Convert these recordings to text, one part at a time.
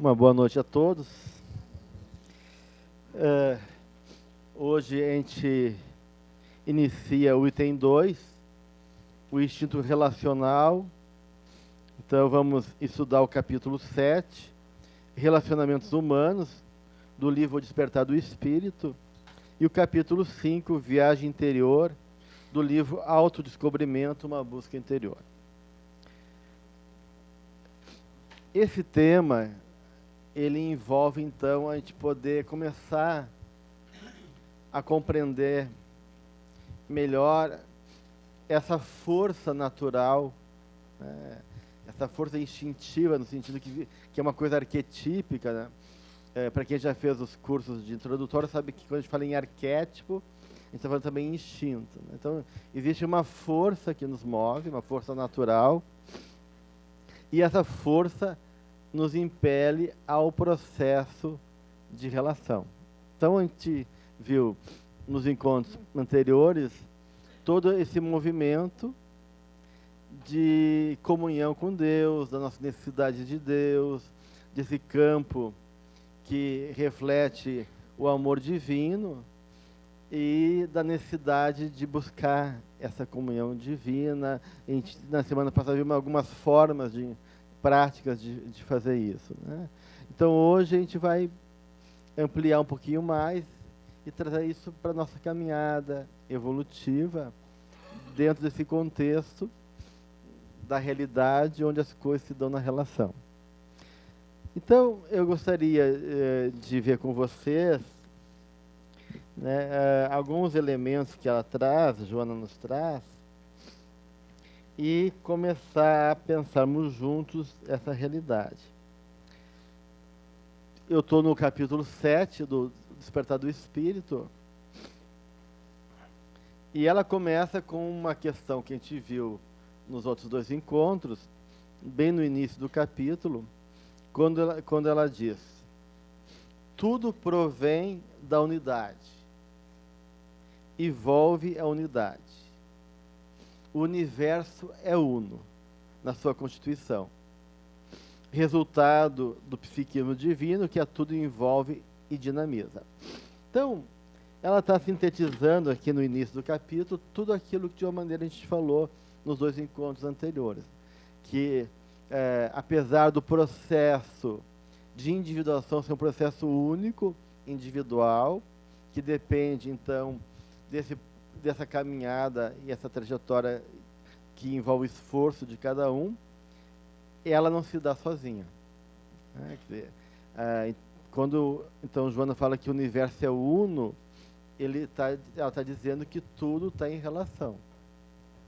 Uma boa noite a todos. Hoje a gente inicia o item 2, o instinto relacional. Então vamos estudar o capítulo 7, relacionamentos humanos, do livro O Despertar do Espírito, e o capítulo 5, viagem interior, do livro Autodescobrimento, uma busca interior. Esse tema, ele envolve então a gente poder começar a compreender melhor essa força natural, essa força instintiva, no sentido que é uma coisa arquetípica, né? Para quem já fez os cursos de introdutório, sabe que quando a gente fala em arquétipo, a gente está falando também em instinto, né? Então, existe uma força que nos move, uma força natural, e essa força nos impele ao processo de relação. Então, a gente viu nos encontros anteriores todo esse movimento de comunhão com Deus, da nossa necessidade de Deus, desse campo que reflete o amor divino e da necessidade de buscar essa comunhão divina. A gente, na semana passada, vimos algumas formas práticas de fazer isso, né? Então, hoje a gente vai ampliar um pouquinho mais e trazer isso para a nossa caminhada evolutiva dentro desse contexto da realidade onde as coisas se dão na relação. Então, eu gostaria de ver com vocês, né, alguns elementos que ela traz, Joana nos traz, e começar a pensarmos juntos essa realidade. Eu estou no capítulo 7 do Despertar do Espírito, e ela começa com uma questão que a gente viu nos outros dois encontros, bem no início do capítulo, quando ela diz: tudo provém da unidade, envolve a unidade. O universo é uno na sua constituição, resultado do psiquismo divino que a tudo envolve e dinamiza. Então, ela está sintetizando aqui no início do capítulo tudo aquilo que de uma maneira a gente falou nos dois encontros anteriores, que apesar do processo de individuação ser um processo único, individual, que depende então dessa caminhada e essa trajetória que envolve o esforço de cada um, ela não se dá sozinha, né? Quer dizer, quando então Joana fala que o universo é uno, ela está dizendo que tudo está em relação,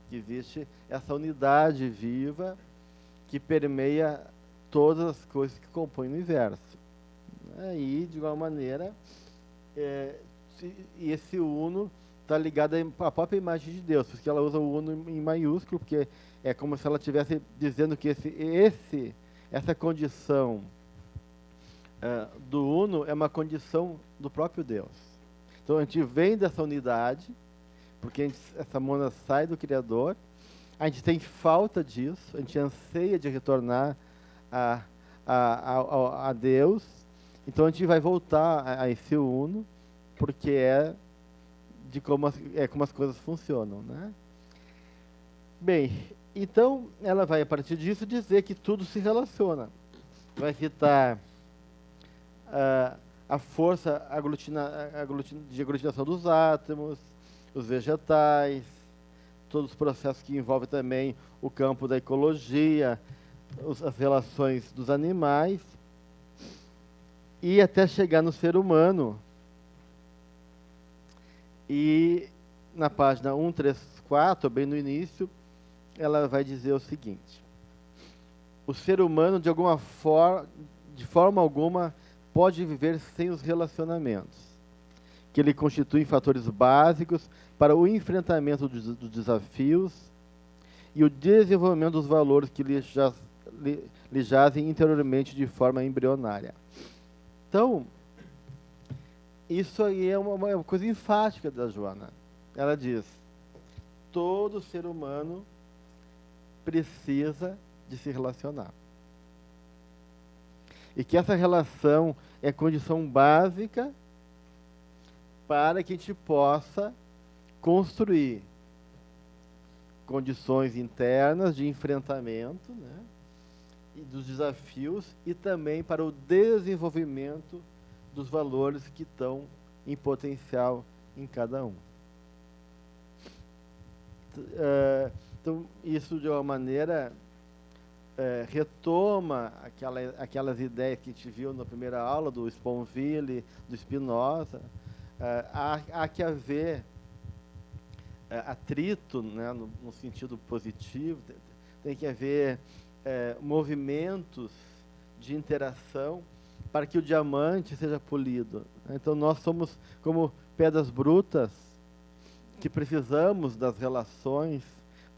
que existe essa unidade viva que permeia todas as coisas que compõem o universo. E, de alguma maneira, esse uno está ligado à própria imagem de Deus, porque ela usa o uno em maiúsculo, porque é como se ela estivesse dizendo que essa condição do uno é uma condição do próprio Deus. Então, a gente vem dessa unidade, porque essa mona sai do Criador, a gente tem falta disso, a gente anseia de retornar a Deus, então a gente vai voltar a esse uno, porque é como as coisas funcionam, né? Bem, então ela vai a partir disso dizer que tudo se relaciona. Vai citar a força de aglutinação dos átomos, os vegetais, todos os processos que envolvem também o campo da ecologia, as relações dos animais, e até chegar no ser humano. E na página 134, bem no início, ela vai dizer o seguinte: o ser humano, de forma alguma, pode viver sem os relacionamentos, que ele constituem fatores básicos para o enfrentamento dos desafios e o desenvolvimento dos valores que lhe jazem interiormente de forma embrionária. Então, isso aí é uma coisa enfática da Joana. Ela diz: todo ser humano precisa de se relacionar. E que essa relação é condição básica para que a gente possa construir condições internas de enfrentamento, né, e dos desafios, e também para o desenvolvimento dos valores que estão em potencial em cada um. Então, isso de uma maneira retoma aquelas ideias que a gente viu na primeira aula do Sponville, do Spinoza. Há que haver atrito, né, no sentido positivo, tem que haver movimentos de interação para que o diamante seja polido. Então, nós somos como pedras brutas que precisamos das relações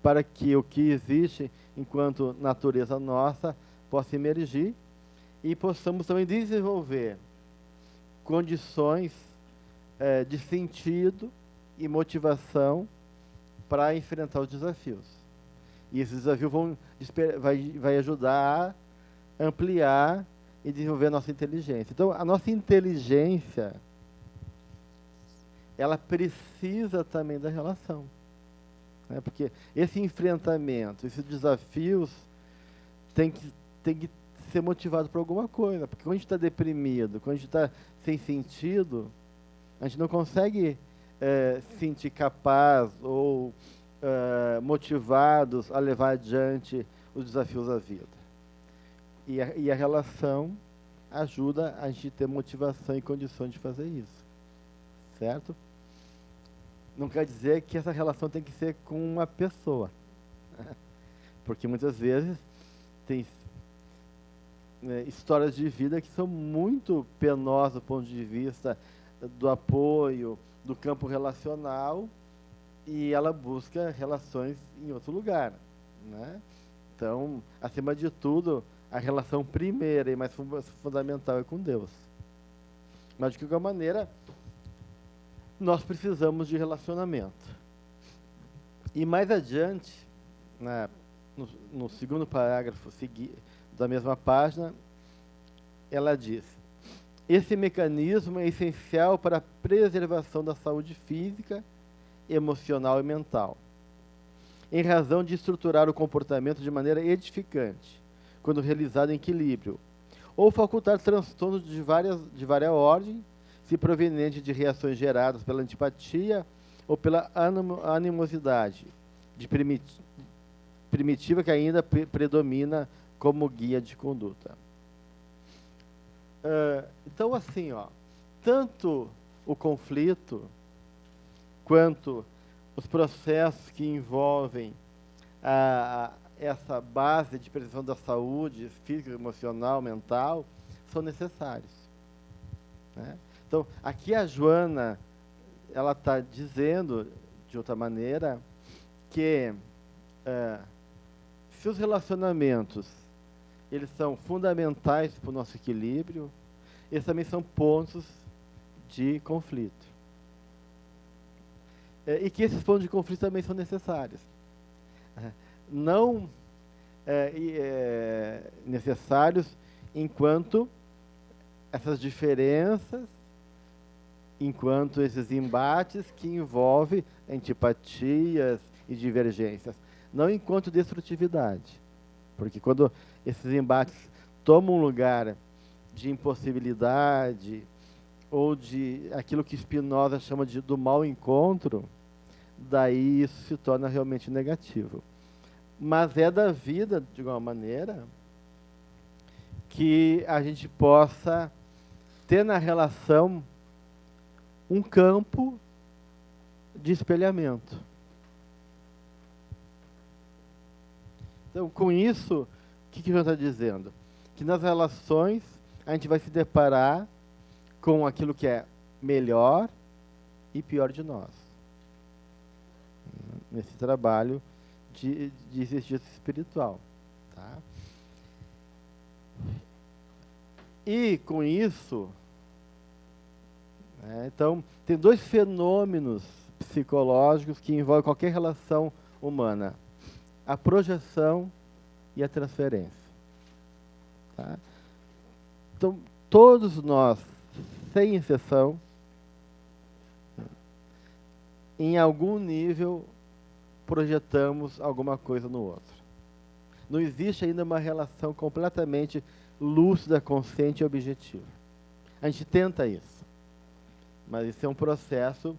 para que o que existe enquanto natureza nossa possa emergir e possamos também desenvolver condições de sentido e motivação para enfrentar os desafios. E esses desafios vai ajudar a ampliar e desenvolver a nossa inteligência. Então, a nossa inteligência, ela precisa também da relação. Né? Porque esse enfrentamento, esses desafios, tem que ser motivado por alguma coisa. Porque quando a gente está deprimido, quando a gente está sem sentido, a gente não consegue se sentir capaz ou motivados a levar adiante os desafios da vida. E a relação ajuda a gente ter motivação e condições de fazer isso. Certo? Não quer dizer que essa relação tem que ser com uma pessoa. Porque muitas vezes tem histórias de vida que são muito penosas do ponto de vista do apoio, do campo relacional, e ela busca relações em outro lugar. Né? Então, acima de tudo, a relação primeira e mais fundamental é com Deus. Mas, de qualquer maneira, nós precisamos de relacionamento. E mais adiante, no segundo parágrafo da mesma página, ela diz: esse mecanismo é essencial para a preservação da saúde física, emocional e mental, em razão de estruturar o comportamento de maneira edificante, quando realizado em equilíbrio, ou facultar transtornos de várias ordem, se proveniente de reações geradas pela antipatia ou pela animosidade primitiva que ainda predomina como guia de conduta. Então, assim, tanto o conflito quanto os processos que envolvem essa base de preservação da saúde física, emocional, mental, são necessários. Né? Então, aqui a Joana, ela está dizendo, de outra maneira, que se os relacionamentos eles são fundamentais para o nosso equilíbrio, eles também são pontos de conflito. E que esses pontos de conflito também são necessários. Não necessários enquanto essas diferenças, enquanto esses embates que envolvem antipatias e divergências, não enquanto destrutividade. Porque quando esses embates tomam um lugar de impossibilidade ou de aquilo que Spinoza chama do mau encontro, daí isso se torna realmente negativo. Mas é da vida, de alguma maneira, que a gente possa ter na relação um campo de espelhamento. Então, com isso, o que o João está dizendo? Que nas relações a gente vai se deparar com aquilo que é melhor e pior de nós. Nesse trabalho de exercício espiritual. Tá? E, com isso, então, tem dois fenômenos psicológicos que envolvem qualquer relação humana: a projeção e a transferência. Tá? Então, todos nós, sem exceção, em algum nível, projetamos alguma coisa no outro. Não existe ainda uma relação completamente lúcida, consciente e objetiva. A gente tenta isso, mas isso é um processo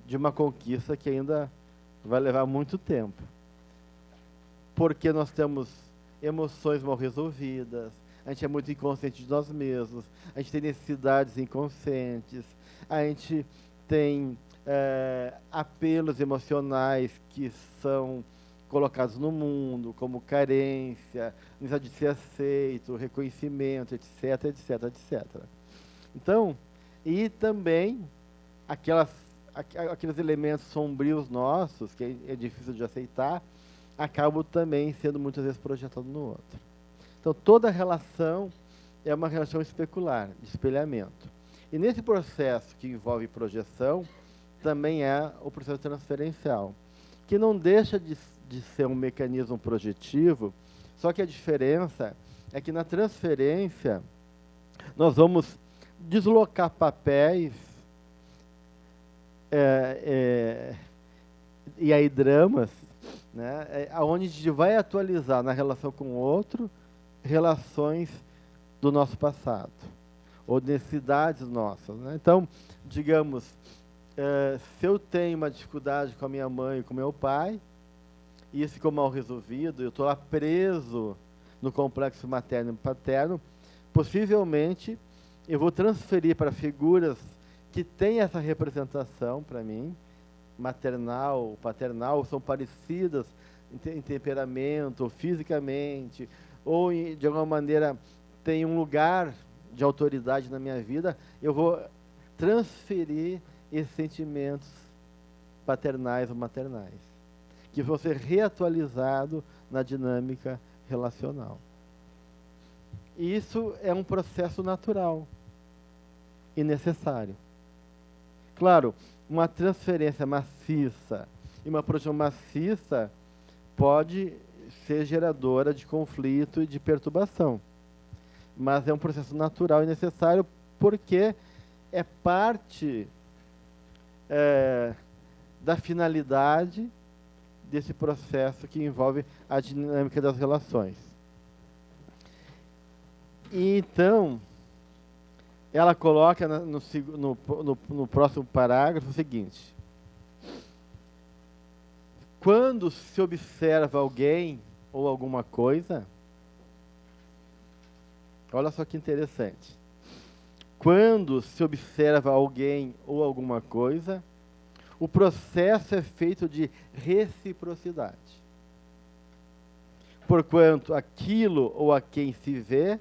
de uma conquista que ainda vai levar muito tempo. Porque nós temos emoções mal resolvidas, a gente é muito inconsciente de nós mesmos, a gente tem necessidades inconscientes, a gente tem apelos emocionais que são colocados no mundo, como carência, necessidade de ser aceito, reconhecimento, etc, etc, etc. Então, e também aqueles elementos sombrios nossos, que é difícil de aceitar, acabam também sendo muitas vezes projetados no outro. Então, toda relação é uma relação especular, de espelhamento. E nesse processo que envolve projeção, também é o processo transferencial, que não deixa de ser um mecanismo projetivo, só que a diferença é que na transferência nós vamos deslocar papéis e aí dramas, né, onde a gente vai atualizar na relação com o outro relações do nosso passado, ou necessidades nossas, né? Então, digamos, se eu tenho uma dificuldade com a minha mãe e com o meu pai, e isso ficou mal resolvido, eu estou lá preso no complexo materno e paterno, possivelmente eu vou transferir para figuras que têm essa representação para mim, maternal, paternal, são parecidas em temperamento, ou fisicamente, ou de alguma maneira tem um lugar de autoridade na minha vida, eu vou transferir esses sentimentos paternais ou maternais, que vão ser reatualizados na dinâmica relacional. E isso é um processo natural e necessário. Claro, uma transferência maciça e uma projeção maciça pode ser geradora de conflito e de perturbação, mas é um processo natural e necessário porque é parte da finalidade desse processo que envolve a dinâmica das relações. E então, ela coloca no próximo parágrafo o seguinte: quando se observa alguém ou alguma coisa, olha só que interessante. Quando se observa alguém ou alguma coisa, o processo é feito de reciprocidade. Porquanto aquilo ou a quem se vê,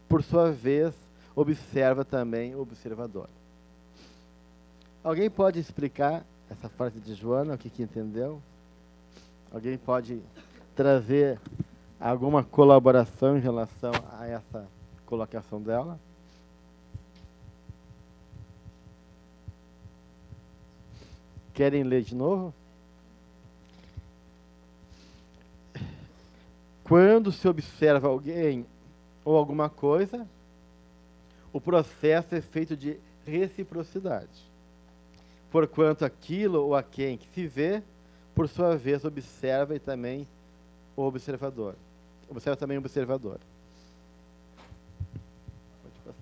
por sua vez, observa também o observador. Alguém pode explicar essa frase de Joana, o que entendeu? Alguém pode trazer alguma colaboração em relação a essa colocação dela? Querem ler de novo? Quando se observa alguém ou alguma coisa, o processo é feito de reciprocidade. Porquanto aquilo ou a quem que se vê, por sua vez, observa e também o observador. Observa também o observador. Pode passar.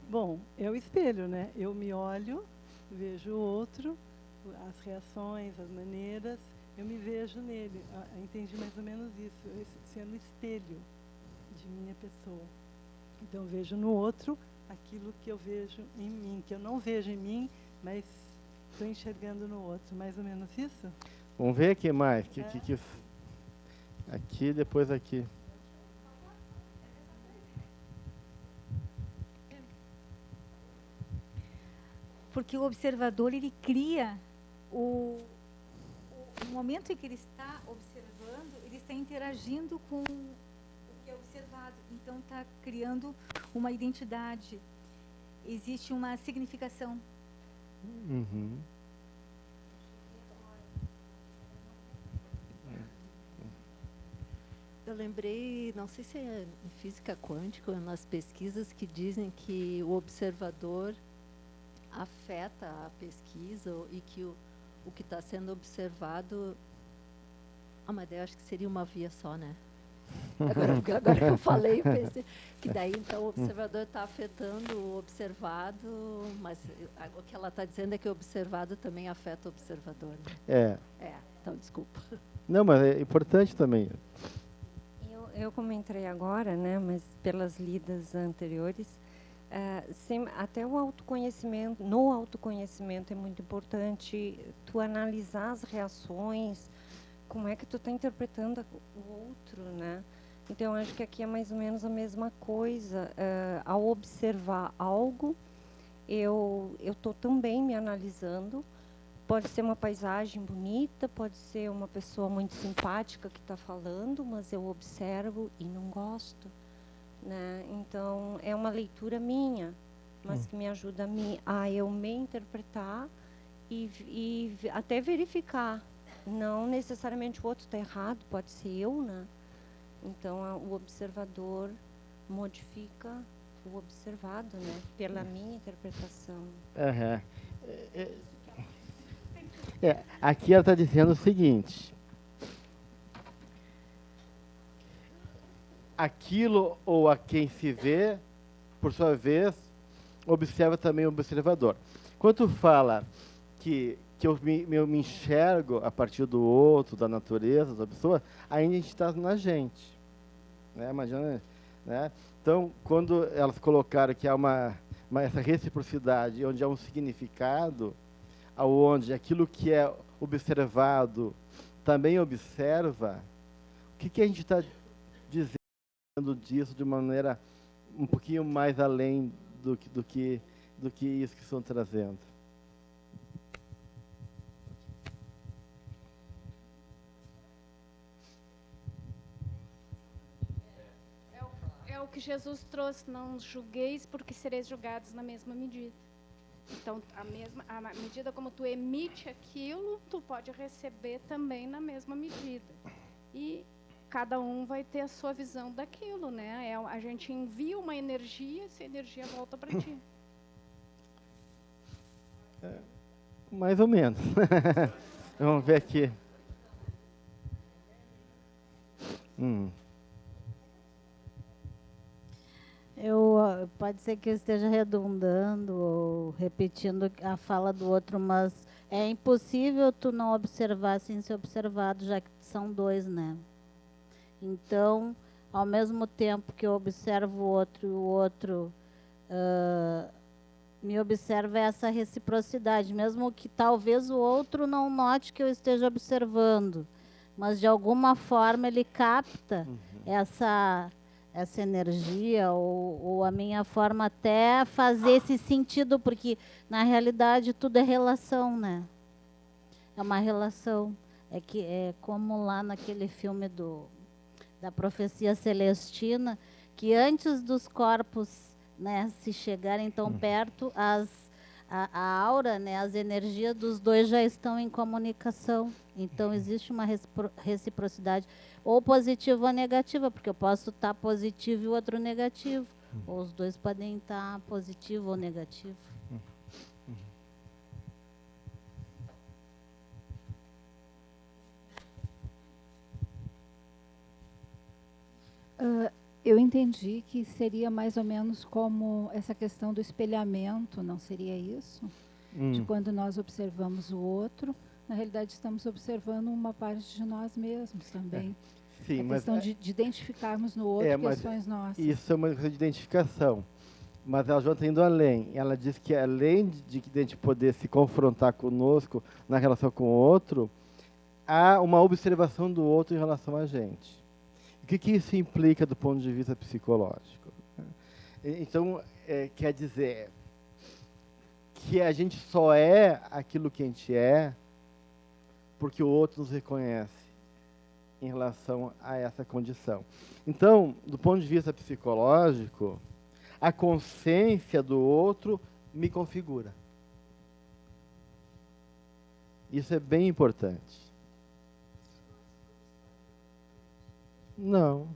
Bom, é o espelho, né? Eu me olho, vejo o outro, as reações, as maneiras, eu me vejo nele. Entendi mais ou menos isso, sendo espelho de minha pessoa. Então, eu vejo no outro aquilo que eu vejo em mim, que eu não vejo em mim, mas estou enxergando no outro. Mais ou menos isso? Vamos ver aqui mais. Aqui, depois aqui. Porque o observador, ele cria o momento em que ele está observando, ele está interagindo com o que é observado. Então, está criando uma identidade. Existe uma significação. Uhum. Eu lembrei, não sei se é em física quântica ou nas pesquisas que dizem que o observador afeta a pesquisa e que o que está sendo observado... mas daí eu acho que seria uma via só, né? Agora que eu falei, pensei que daí então o observador está afetando o observado, mas o que ela está dizendo é que o observado também afeta o observador. Né? Então desculpa. Não, mas é importante também. Eu comentei agora, né, mas pelas lidas anteriores, até o autoconhecimento, no autoconhecimento é muito importante tu analisar as reações, como é que tu está interpretando o outro, né? Então, acho que aqui é mais ou menos a mesma coisa. Ao observar algo, eu estou também me analisando. Pode ser uma paisagem bonita, pode ser uma pessoa muito simpática que está falando, mas eu observo e não gosto, né? Então, é uma leitura minha, mas que me ajuda a eu me interpretar e até verificar. Não necessariamente o outro está errado, pode ser eu, né? Então, o observador modifica o observado, né? Pela minha interpretação. Aqui ela está dizendo o seguinte: aquilo ou a quem se vê, por sua vez, observa também o observador. Quando fala que eu me enxergo a partir do outro, da natureza, da pessoa, ainda a gente está na gente. Né? Imagina, né? Então, quando elas colocaram que há essa reciprocidade, onde há um significado, onde aquilo que é observado também observa, o que a gente está dizendo disso de uma maneira um pouquinho mais além do que isso que estão trazendo? É o que Jesus trouxe: não julgueis, porque sereis julgados na mesma medida. Então, a medida como tu emite aquilo, tu pode receber também na mesma medida. E cada um vai ter a sua visão daquilo, né? A gente envia uma energia, essa energia volta para ti. Mais ou menos. Vamos ver aqui. Pode ser que eu esteja redundando ou repetindo a fala do outro, mas é impossível tu não observar sem ser observado, já que são dois, né? Então, ao mesmo tempo que eu observo o outro e o outro me observa, essa reciprocidade, mesmo que talvez o outro não note que eu esteja observando, mas de alguma forma ele capta essa energia ou a minha forma até fazer esse sentido, porque na realidade tudo é relação, né? É uma relação. É como lá naquele filme da profecia celestina, que antes dos corpos, né, se chegarem tão perto, a aura, né, as energias dos dois já estão em comunicação. Então existe uma reciprocidade, ou positiva ou negativa, porque eu posso estar positivo e o outro negativo, ou os dois podem estar positivo ou negativo. Eu entendi que seria mais ou menos como essa questão do espelhamento, não seria isso? De quando nós observamos o outro, na realidade estamos observando uma parte de nós mesmos também. Sim, a questão de identificarmos no outro questões nossas. Isso é uma coisa de identificação. Mas ela já está indo além. Ela diz que além de a gente poder se confrontar conosco na relação com o outro, há uma observação do outro em relação a gente. O que isso implica do ponto de vista psicológico? Então, quer dizer que a gente só é aquilo que a gente é porque o outro nos reconhece em relação a essa condição. Então, do ponto de vista psicológico, a consciência do outro me configura. Isso é bem importante. Não.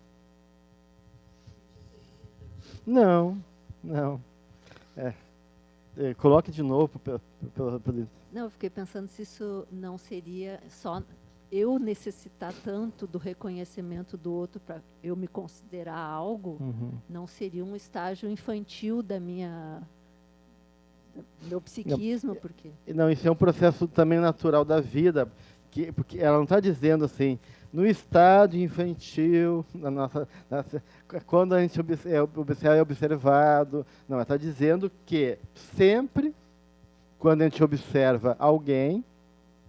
Não. Coloque de novo. Não, eu fiquei pensando se isso não seria só eu necessitar tanto do reconhecimento do outro para eu me considerar algo, não seria um estágio infantil do meu psiquismo, porque... Não, isso é um processo também natural da vida, porque ela não está dizendo assim, no estágio infantil, quando a gente é observado, não, ela está dizendo que sempre, quando a gente observa alguém,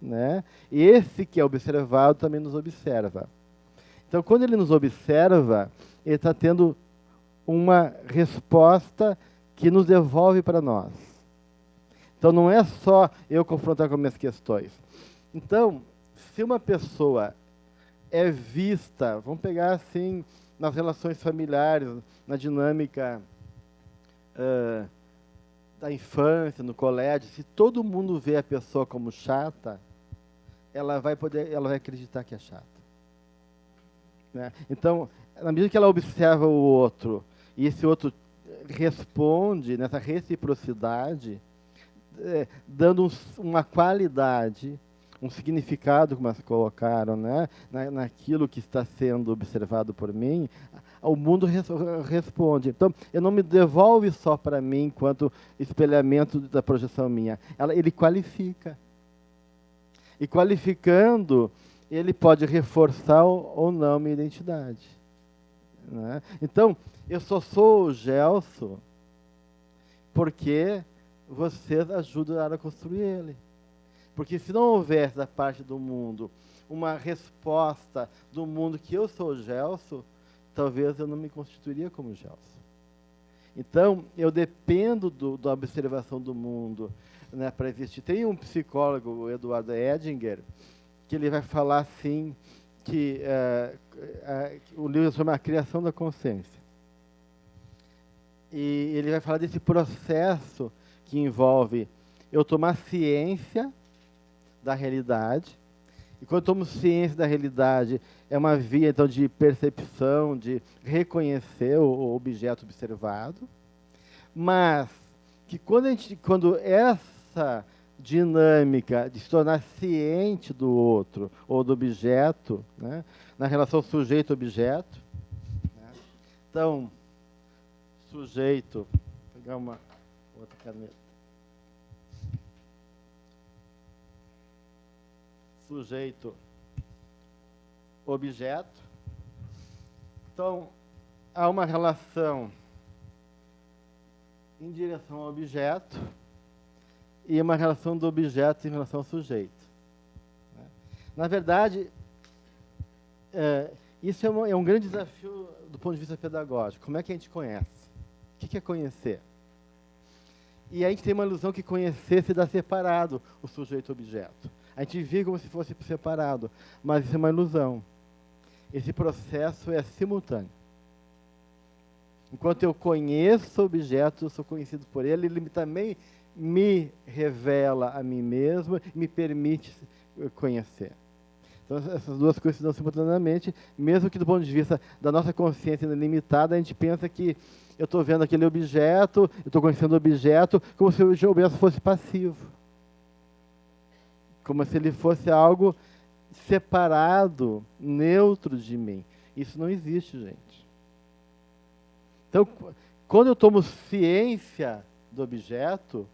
né, esse que é observado também nos observa. Então, quando ele nos observa, ele está tendo uma resposta que nos devolve para nós. Então, não é só eu confrontar com minhas questões. Então, se uma pessoa é vista, vamos pegar assim, nas relações familiares, na dinâmica da infância, no colégio, se todo mundo vê a pessoa como chata, ela vai acreditar que é chata. Né? Então, na medida que ela observa o outro, e esse outro responde nessa reciprocidade, dando uma qualidade, um significado, como elas colocaram, né? Naquilo que está sendo observado por mim, o mundo responde. Então, ele não me devolve só para mim, enquanto espelhamento da projeção minha. Ele qualifica. E qualificando, ele pode reforçar ou não minha identidade. Né? Então, eu só sou o Gelson porque vocês ajudaram a construir ele. Porque se não houvesse da parte do mundo uma resposta do mundo que eu sou o Gelson, talvez eu não me constituiria como Gelson. Então, eu dependo da observação do mundo, né, para existir. Tem um psicólogo, o Eduardo Edinger, que ele vai falar assim, que o livro chama A Criação da Consciência. E ele vai falar desse processo que envolve eu tomar ciência da realidade. E quando eu tomo ciência da realidade, é uma via, então, de percepção, de reconhecer o objeto observado. Mas que quando essa dinâmica de se tornar ciente do outro ou do objeto, né, na relação sujeito-objeto, né, então, sujeito, vou pegar uma outra caneta. Sujeito, objeto. Então, há uma relação em direção ao objeto e uma relação do objeto em relação ao sujeito. Na verdade, isso é um grande desafio do ponto de vista pedagógico. Como é que a gente conhece? O que é conhecer? E a gente tem uma ilusão que conhecer se dá separado o sujeito-objeto. A gente vê como se fosse separado, mas isso é uma ilusão. Esse processo é simultâneo. Enquanto eu conheço o objeto, eu sou conhecido por ele, ele também me revela a mim mesmo, me permite conhecer. Então, essas duas coisas se dão simultaneamente, mesmo que do ponto de vista da nossa consciência limitada, a gente pensa que eu estou vendo aquele objeto, eu estou conhecendo o objeto, como se o objeto fosse passivo. Como se ele fosse algo separado, neutro de mim. Isso não existe, gente. Então, quando eu tomo ciência do objeto,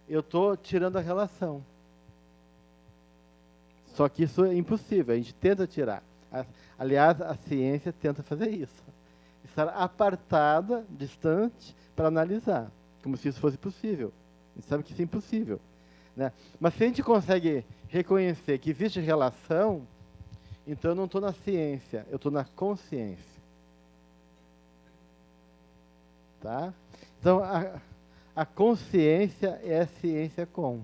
eu estou tirando a relação. Só que isso é impossível, a gente tenta tirar. Aliás, a ciência tenta fazer isso. Estar apartada, distante, para analisar, como se isso fosse possível. A gente sabe que isso é impossível. Né? Mas se a gente consegue reconhecer que existe relação, então eu não estou na ciência, eu estou na consciência. Tá? Então, a consciência é a ciência com.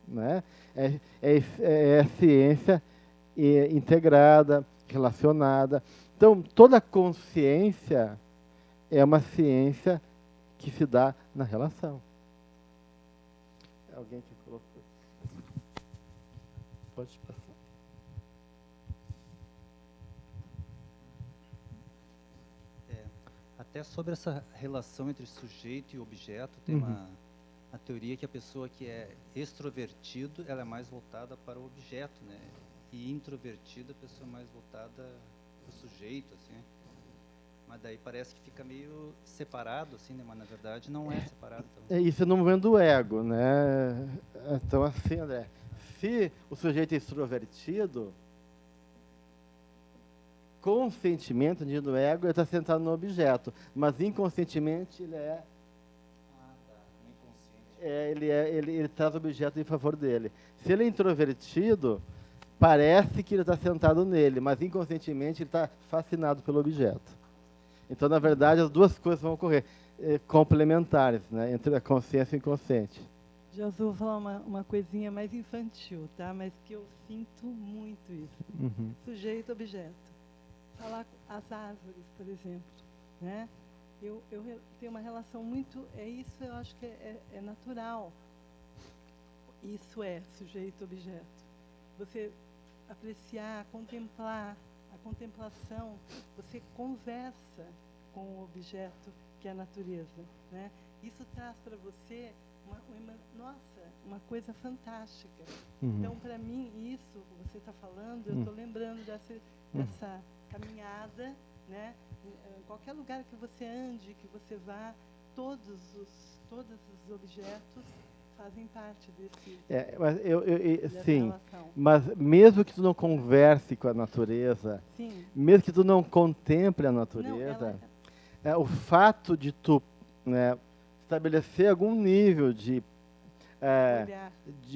Né? É a ciência integrada, relacionada. Então, toda consciência é uma ciência que se dá na relação. Alguém que colocou? Pode passar. até sobre essa relação entre sujeito e objeto, tem uma teoria que a pessoa que é extrovertido, ela é mais voltada para o objeto, né? E introvertida, a pessoa é mais voltada para o sujeito, assim. Mas daí parece que fica meio separado, assim, né? Mas na verdade não é separado. Então. Isso é no momento do ego, né? Então, assim, André, se o sujeito é extrovertido, conscientemente, no ego, ele está sentado no objeto, mas inconscientemente ele é... ele traz o objeto em favor dele. Se ele é introvertido, parece que ele está sentado nele, mas inconscientemente ele está fascinado pelo objeto. Então, na verdade, as duas coisas vão ocorrer, complementares, né, entre a consciência e o inconsciente. Jesus, vou falar uma coisinha mais infantil, tá? Mas que eu sinto muito isso. Sujeito-objeto. Falar com as árvores, por exemplo, né? Eu tenho uma relação muito... isso eu acho que é natural. Isso é sujeito-objeto. Você apreciar, contemplar, a contemplação, você conversa com o objeto que é a natureza, né? Isso traz para você uma coisa fantástica. Então, para mim, isso que você está falando, eu estou lembrando dessa caminhada, né? Em qualquer lugar que você ande, que você vá, todos os objetos fazem parte desse... sim, relação. mas mesmo que tu não converse com a natureza, Sim. mesmo que tu não contemple a natureza, o fato de tu, né, estabelecer algum nível de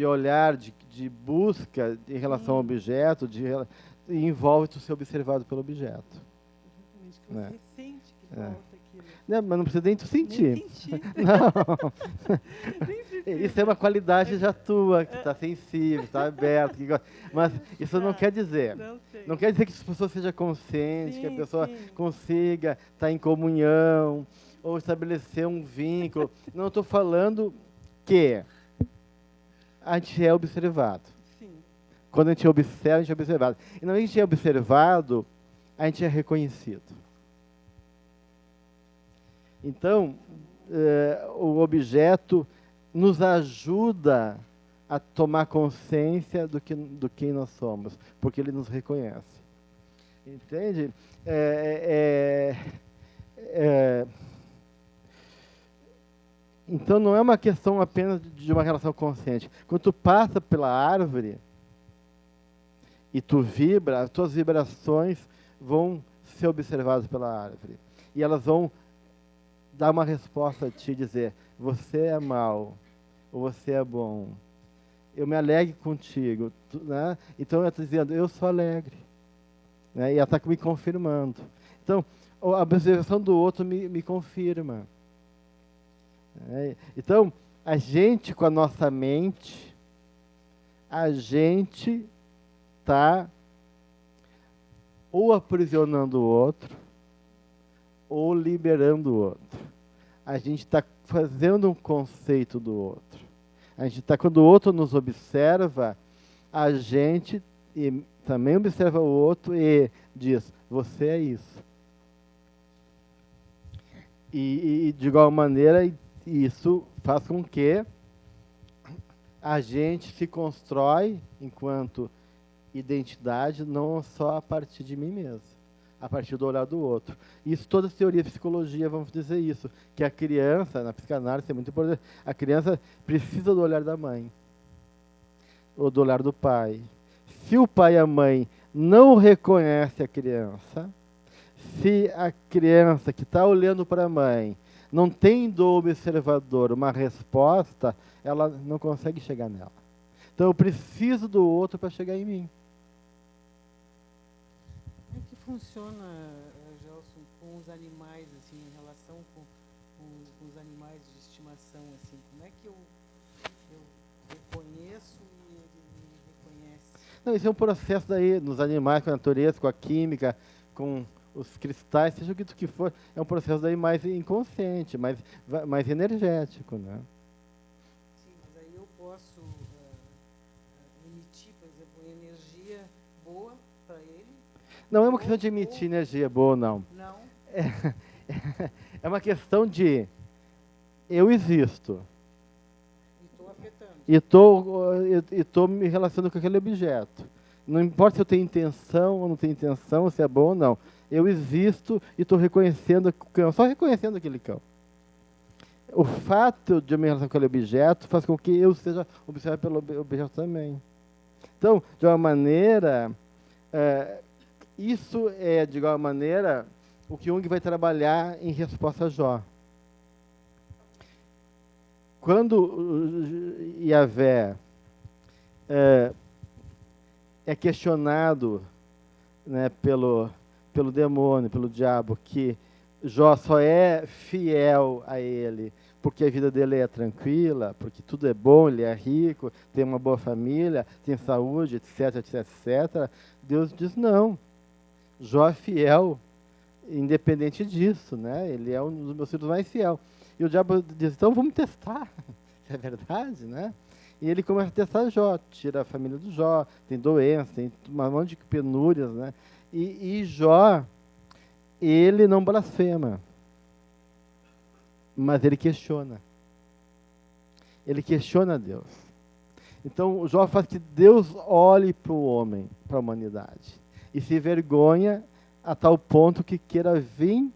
olhar, de busca em relação ao objeto, envolve tu ser observado pelo objeto. Exatamente, que você sente que volta aquilo. Não, mas não precisa nem tu sentir. Nem sentir. Não. Isso é uma qualidade já tua, que está sensível, está aberto. Mas isso não quer dizer. Não quer dizer que a pessoa seja consciente, que a pessoa consiga estar em comunhão, ou estabelecer um vínculo. Não estou falando que a gente é observado. Sim. Quando a gente observa, a gente é observado. E não a gente é observado, a gente é reconhecido. Então, o objeto nos ajuda a tomar consciência do quem nós somos, porque ele nos reconhece. Entende? Então, não é uma questão apenas de uma relação consciente. Quando tu passa pela árvore e tu vibra, as tuas vibrações vão ser observadas pela árvore. E elas vão dar uma resposta a ti, dizer, você é mau, ou você é bom. Eu me alegro contigo. Né? Então, eu estou dizendo, eu sou alegre. Né? E ela está me confirmando. Então, a observação do outro me confirma. Então, a gente, com a nossa mente, a gente está ou aprisionando o outro, ou liberando o outro. A gente está fazendo um conceito do outro. A gente está, quando o outro nos observa, a gente também observa o outro e diz, você é isso. E de igual maneira, isso faz com que a gente se constrói enquanto identidade, não só a partir de mim mesmo, a partir do olhar do outro. Isso, todas as teorias de psicologia vão dizer isso, que a criança, na psicanálise é muito importante, a criança precisa do olhar da mãe, ou do olhar do pai. Se o pai e a mãe não reconhecem a criança, se a criança que está olhando para a mãe não tem do observador uma resposta, ela não consegue chegar nela. Então eu preciso do outro para chegar em mim. Como é que funciona, Gelson, com os animais, assim, em relação com os animais de estimação, assim? Como é que eu reconheço e ele me reconhece? Não, isso é um processo daí, nos animais, com a natureza, com a química, com os cristais, seja o que for, é um processo daí mais inconsciente, mais energético, né? Sim, mas aí eu posso emitir, por exemplo, energia boa para ele? Não é uma questão de emitir energia boa, não. Não? É uma questão de eu existo E estou afetando. e tô me relacionando com aquele objeto. Não importa se eu tenho intenção ou não tenho intenção, se é bom ou não. Eu existo e estou reconhecendo o cão, só reconhecendo aquele cão. O fato de eu me relacionar com aquele objeto faz com que eu seja observado pelo objeto também. Então, de uma maneira, isso é, de igual maneira, o que Jung vai trabalhar em resposta a Jó. Quando Yahvé é questionado, né, pelo demônio, pelo diabo, que Jó só é fiel a ele porque a vida dele é tranquila, porque tudo é bom, ele é rico, tem uma boa família, tem saúde, etc, etc, etc. Deus diz não. Jó é fiel, independente disso, né? Ele é um dos meus filhos mais fiel. E o diabo diz, então vamos testar. É verdade, né? E ele começa a testar Jó, tira a família do Jó, tem doença, tem um monte de penúrias, né? E Jó, ele não blasfema, mas ele questiona. Ele questiona Deus. Então, Jó faz que Deus olhe para o homem, para a humanidade, e se vergonha a tal ponto que queira vir,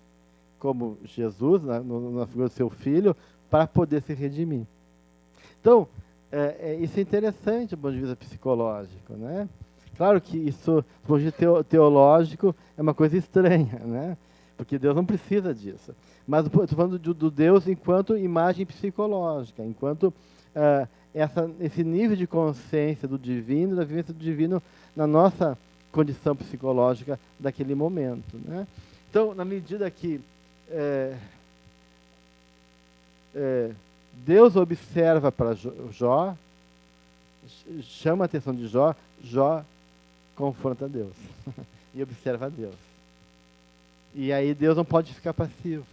como Jesus, na figura do seu filho, para poder se redimir. Então, isso é interessante do ponto de vista psicológico, né? Claro que isso, do ponto de vista teológico, é uma coisa estranha, né? Porque Deus não precisa disso. Mas estou falando do Deus enquanto imagem psicológica, enquanto esse nível de consciência do divino, da vivência do divino na nossa condição psicológica daquele momento, né? Então, na medida que Deus observa para Jó, chama a atenção de Jó, Jó confronta Deus e observa a Deus. E aí Deus não pode ficar passivo.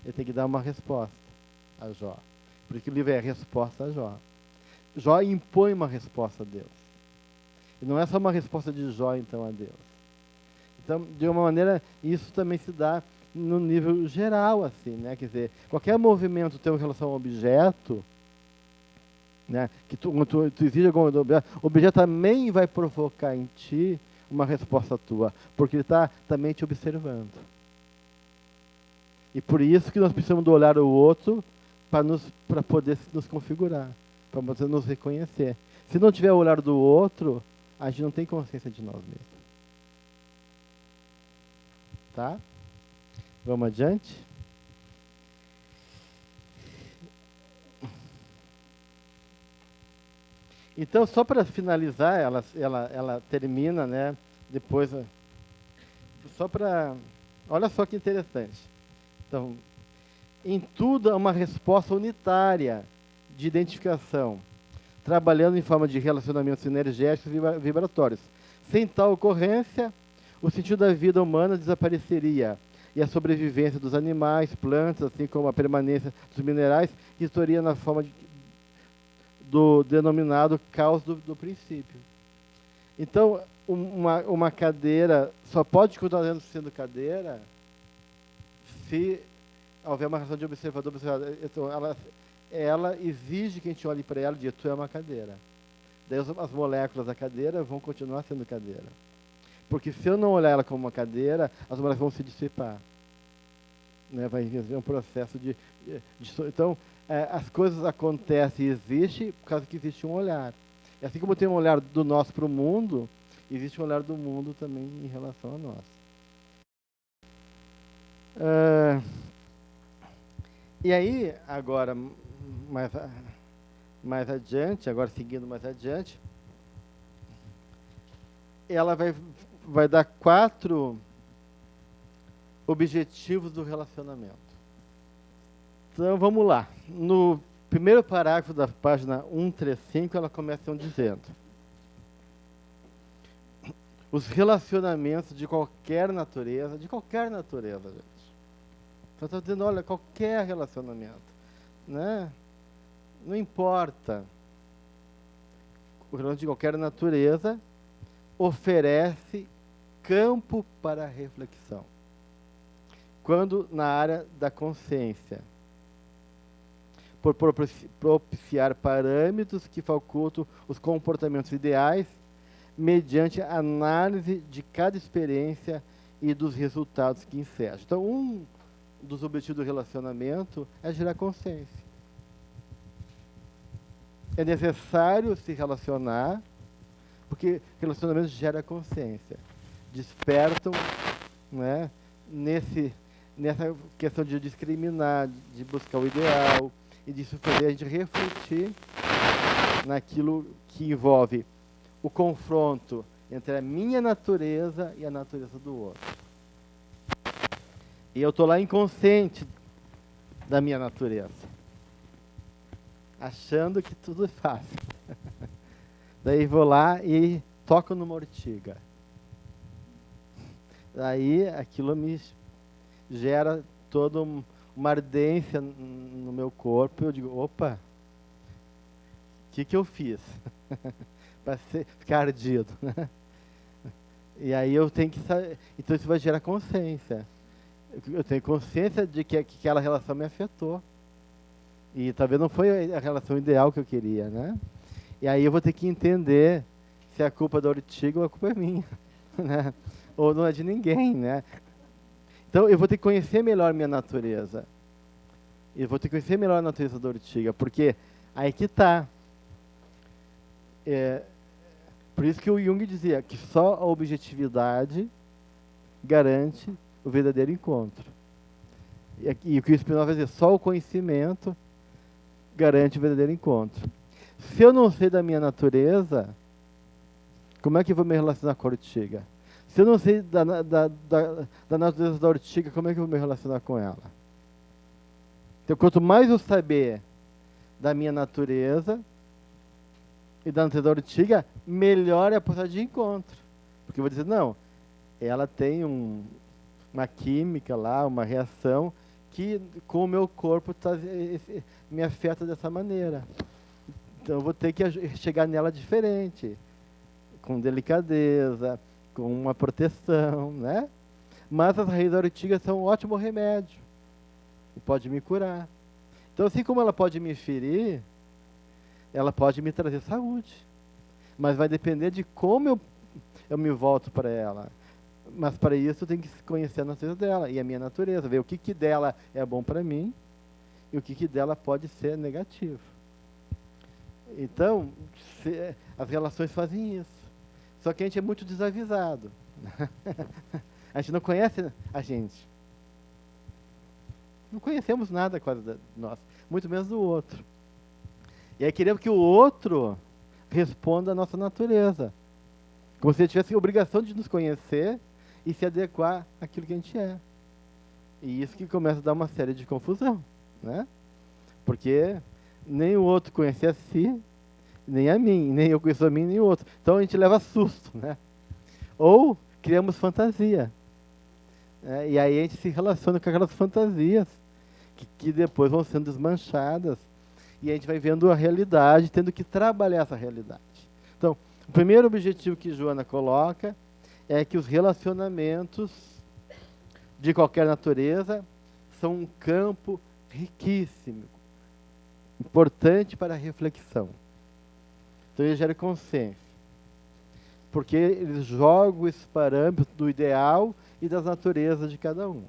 Ele tem que dar uma resposta a Jó. Por isso que o livro é a resposta a Jó. Jó impõe uma resposta a Deus. E não é só uma resposta de Jó, então, a Deus. Então, de uma maneira, isso também se dá no nível geral, assim, né? Quer dizer, qualquer movimento teu em relação ao objeto, né? Que tu exige algum objeto, o objeto também vai provocar em ti uma resposta tua, porque ele está também te observando. E por isso que nós precisamos do olhar do outro para poder nos configurar, para poder nos reconhecer. Se não tiver o olhar do outro, a gente não tem consciência de nós mesmos. Tá? Vamos adiante? Então, só para finalizar, ela termina, né? Depois, só para... Olha só que interessante. Então, em tudo há uma resposta unitária de identificação, trabalhando em forma de relacionamentos energéticos e vibratórios. Sem tal ocorrência, o sentido da vida humana desapareceria e a sobrevivência dos animais, plantas, assim como a permanência dos minerais, estaria na forma do denominado caos do princípio. Então, uma cadeira só pode continuar sendo cadeira se houver uma relação de observador-observador. Então, ela exige que a gente olhe para ela e diga, tu é uma cadeira. Daí as moléculas da cadeira vão continuar sendo cadeira. Porque se eu não olhar ela como uma cadeira, as moléculas vão se dissipar. Né? Vai haver um processo de então, as coisas acontecem e existem por causa que existe um olhar. E assim como tem um olhar do nosso para o mundo, existe um olhar do mundo também em relação a nós. E aí, agora, mais adiante, agora seguindo mais adiante, ela vai dar 4 objetivos do relacionamento. Então, vamos lá. No primeiro parágrafo da página 135, ela começa dizendo: os relacionamentos de qualquer natureza, gente. Então, está dizendo, olha, qualquer relacionamento, né? Não importa. O relacionamento de qualquer natureza oferece campo para reflexão. quando na área da consciência, por propiciar parâmetros que facultam os comportamentos ideais mediante a análise de cada experiência e dos resultados que enseja. Então, um dos objetivos do relacionamento é gerar consciência. É necessário se relacionar, porque relacionamento gera consciência. Despertam, né, nessa questão de discriminar, de buscar o ideal, e disso fazer a gente refletir naquilo que envolve o confronto entre a minha natureza e a natureza do outro. E eu estou lá inconsciente da minha natureza, achando que tudo é fácil. Daí vou lá e toco numa ortiga. Daí aquilo me gera toda uma ardência no meu corpo. Eu digo, opa, o que eu fiz? Para ficar ardido, né? E aí eu tenho que saber. Então isso vai gerar consciência. Eu tenho consciência de que aquela relação me afetou. E talvez não foi a relação ideal que eu queria, né? E aí eu vou ter que entender se a culpa é da ortiga ou a culpa é minha, né? Ou não é de ninguém, né? Então eu vou ter que conhecer melhor minha natureza. Eu vou ter que conhecer melhor a natureza da ortiga, porque aí que está. Por isso que o Jung dizia que só a objetividade garante o verdadeiro encontro. E o que o Spinoza vai dizer, só o conhecimento garante o verdadeiro encontro. Se eu não sei da minha natureza, como é que eu vou me relacionar com a ortiga? Se eu não sei da natureza da ortiga, como é que eu vou me relacionar com ela? Então, quanto mais eu saber da minha natureza e da natureza da ortiga, melhor é a possibilidade de encontro. Porque eu vou dizer, não, ela tem uma química lá, uma reação que com o meu corpo me afeta dessa maneira. Então eu vou ter que chegar nela diferente, com delicadeza, com uma proteção, né? Mas as raízes da ortiga são um ótimo remédio e pode me curar. Então, assim como ela pode me ferir, ela pode me trazer saúde. Mas vai depender de como eu me volto para ela. Mas para isso eu tenho que conhecer a natureza dela e a minha natureza, ver o que dela é bom para mim e o que dela pode ser negativo. Então, as relações fazem isso. Só que a gente é muito desavisado. A gente não conhece a gente. Não conhecemos nada quase de nós, muito menos do outro. E aí queremos que o outro responda à nossa natureza. Como se ele tivesse a obrigação de nos conhecer e se adequar àquilo que a gente é. E isso que começa a dar uma série de confusão, né? Porque nem o outro conhece a si, nem a mim, nem eu conheço a mim, nem o outro. Então a gente leva susto, né? Ou criamos fantasia. E aí a gente se relaciona com aquelas fantasias que depois vão sendo desmanchadas e a gente vai vendo a realidade, tendo que trabalhar essa realidade. Então, o primeiro objetivo que Joana coloca é que os relacionamentos de qualquer natureza são um campo riquíssimo, importante para a reflexão. Então, ele gera consciência, porque eles jogam esse parâmetro do ideal e das naturezas de cada um.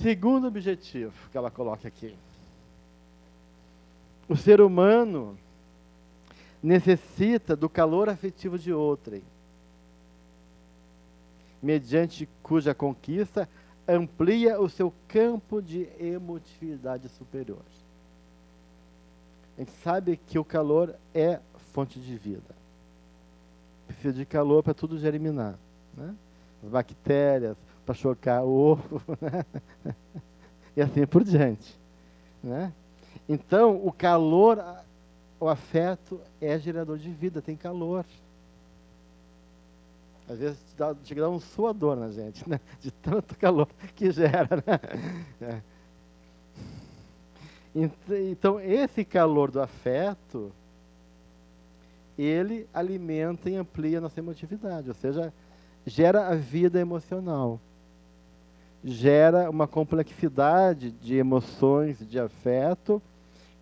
Segundo objetivo que ela coloca aqui. O ser humano necessita do calor afetivo de outrem, mediante cuja conquista amplia o seu campo de emotividade superior. A gente sabe que o calor é fonte de vida. Precisa de calor para tudo germinar, né? As bactérias, para chocar o ovo, né? E assim por diante, né? Então, o calor, o afeto é gerador de vida, tem calor. Às vezes chega a dar um suador na gente, né? De tanto calor que gera, né? Então, esse calor do afeto, ele alimenta e amplia a nossa emotividade, ou seja, gera a vida emocional. gera uma complexidade de emoções, de afeto,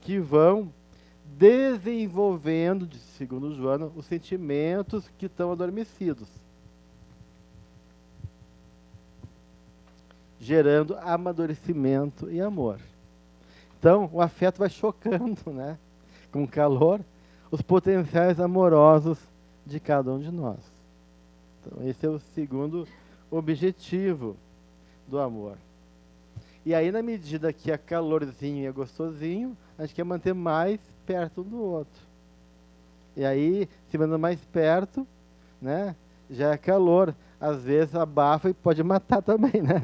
que vão desenvolvendo, segundo Joana, os sentimentos que estão adormecidos, gerando amadurecimento e amor. Então, o afeto vai chocando, né, com calor, os potenciais amorosos de cada um de nós. Então, esse é o segundo objetivo do amor. E aí, na medida que é calorzinho e é gostosinho, a gente quer manter mais perto um do outro. E aí, se mantendo mais perto, né, já é calor. Às vezes abafa e pode matar também, né?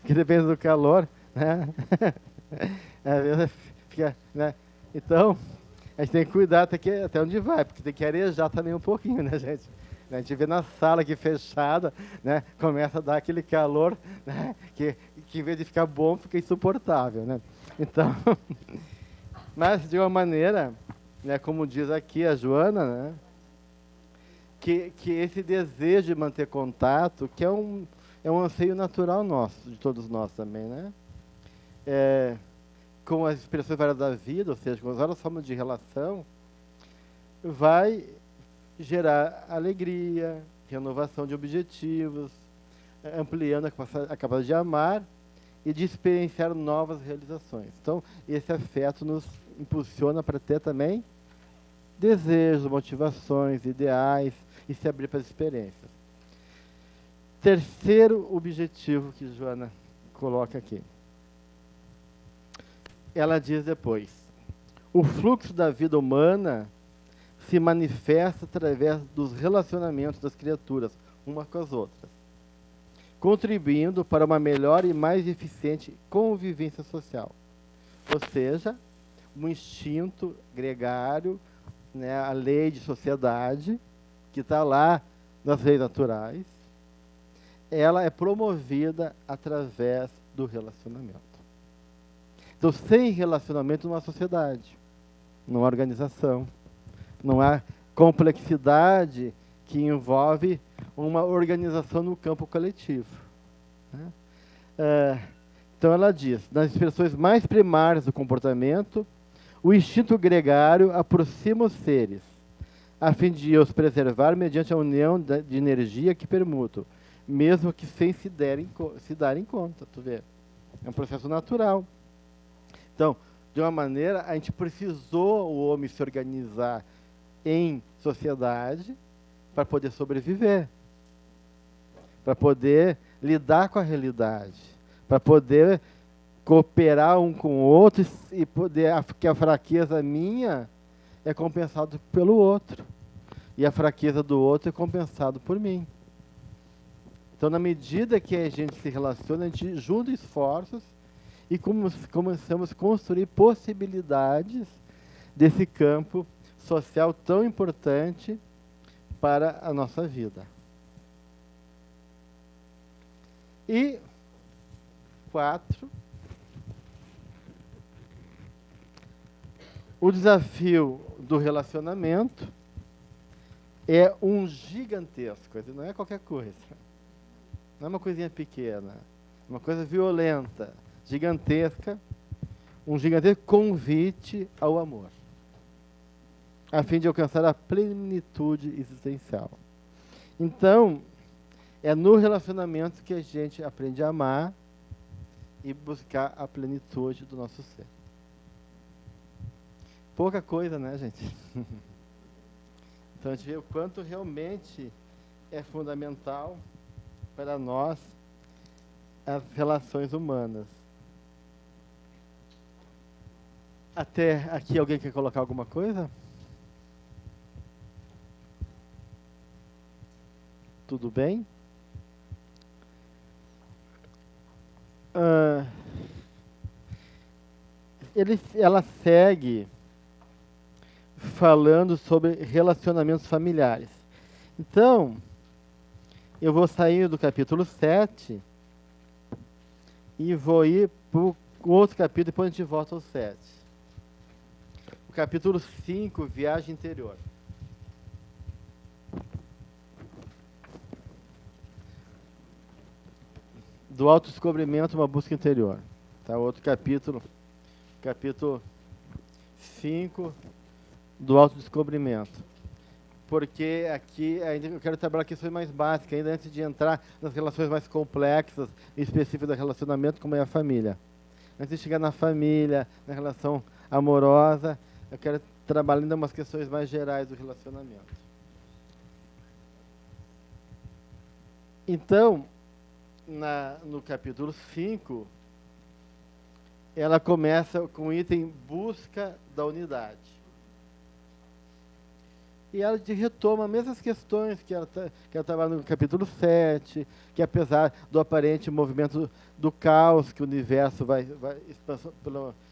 Porque depende do calor, né? Às vezes fica, né? Então, a gente tem que cuidar até onde vai, porque tem que arejar também um pouquinho, né, gente? A gente vê na sala aqui fechada, né, começa a dar aquele calor, né, que em vez de ficar bom, fica insuportável, né? Então, mas de uma maneira, né, como diz aqui a Joana, né, que esse desejo de manter contato, que é um anseio natural nosso, de todos nós também, né? Com as expressões várias da vida, ou seja, com as várias formas de relação, vai gerar alegria, renovação de objetivos, ampliando a capacidade de amar e de experienciar novas realizações. Então, esse afeto nos impulsiona para ter também desejos, motivações, ideais e se abrir para as experiências. Terceiro objetivo que Joana coloca aqui. Ela diz depois: o fluxo da vida humana se manifesta através dos relacionamentos das criaturas, umas com as outras, contribuindo para uma melhor e mais eficiente convivência social. Ou seja, um instinto gregário, né, a lei de sociedade, que está lá nas leis naturais, ela é promovida através do relacionamento. Então, sem relacionamento não há sociedade, não há organização, não há complexidade que envolve uma organização no campo coletivo, né? Então ela diz, nas expressões mais primárias do comportamento, o instinto gregário aproxima os seres, a fim de os preservar mediante a união de energia que permutam, mesmo que sem se darem conta, tu vê? É um processo natural. Então, de uma maneira, a gente precisou o homem se organizar em sociedade para poder sobreviver, para poder lidar com a realidade, para poder cooperar um com o outro e poder, que a fraqueza minha é compensada pelo outro e a fraqueza do outro é compensada por mim. Então, na medida que a gente se relaciona, a gente junta esforços e começamos a construir possibilidades desse campo social tão importante para a nossa vida. E 4, o desafio do relacionamento é um gigantesco, não é qualquer coisa. Não é uma coisinha pequena, é uma coisa violenta, gigantesca, um gigantesco convite ao amor, a fim de alcançar a plenitude existencial. Então, é no relacionamento que a gente aprende a amar e buscar a plenitude do nosso ser. Pouca coisa, né, gente? Então, a gente vê o quanto realmente é fundamental para nós as relações humanas. Até aqui, alguém quer colocar alguma coisa? Tudo bem? Ela segue falando sobre relacionamentos familiares. Então, eu vou sair do capítulo 7 e vou ir para o outro capítulo, depois a gente volta ao 7. O capítulo 5, Viagem Interior. do autodescobrimento, uma busca interior. Tá? Outro capítulo 5 do autodescobrimento. Porque aqui ainda eu quero trabalhar questões mais básicas, ainda antes de entrar nas relações mais complexas e específicas do relacionamento, como é a família. Antes de chegar na família, na relação amorosa, eu quero trabalhar ainda umas questões mais gerais do relacionamento. Então, no capítulo 5, ela começa com o item busca da unidade. E ela retoma as mesmas questões que ela trabalha no capítulo 7, que apesar do aparente movimento do caos que o universo vai